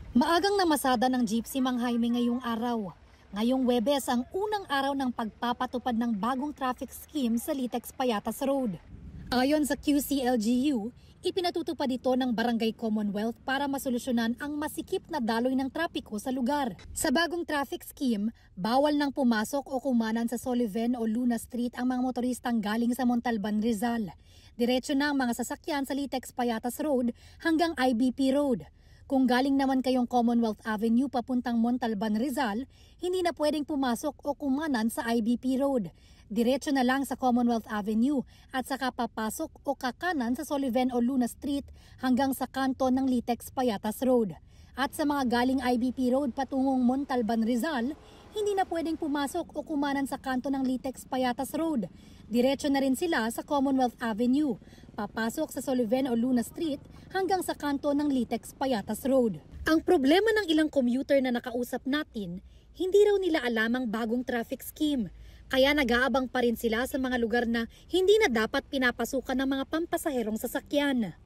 Maagang namasada ng Gypsy Mang Jaime ngayong araw. Ngayong Webes ang unang araw ng pagpapatupad ng bagong traffic scheme sa Litex Payatas Road. Ayon sa QCLGU, ipinatutupad ito ng Barangay Commonwealth para masolusyonan ang masikip na daloy ng trapiko sa lugar. Sa bagong traffic scheme, bawal nang pumasok o kumanan sa Soliven o Luna Street ang mga motoristang galing sa Montalban, Rizal. Diretso na ang mga sasakyan sa Litex Payatas Road hanggang IBP Road. Kung galing naman kayong Commonwealth Avenue papuntang Montalban, Rizal, hindi na pwedeng pumasok o kumanan sa IBP Road. Diretso na lang sa Commonwealth Avenue at saka papasok o kakanan sa Soliven o Luna Street hanggang sa kanto ng Litex Payatas Road. At sa mga galing IBP Road patungong Montalban, Rizal, hindi na pwedeng pumasok o kumanan sa kanto ng Litex Payatas Road. Diretso na rin sila sa Commonwealth Avenue, papasok sa Soliven o Luna Street hanggang sa kanto ng Litex Payatas Road. Ang problema ng ilang commuter na nakausap natin, hindi raw nila alam ang bagong traffic scheme. Kaya nag-aabang pa rin sila sa mga lugar na hindi na dapat pinapasukan ng mga pampasaherong sasakyan.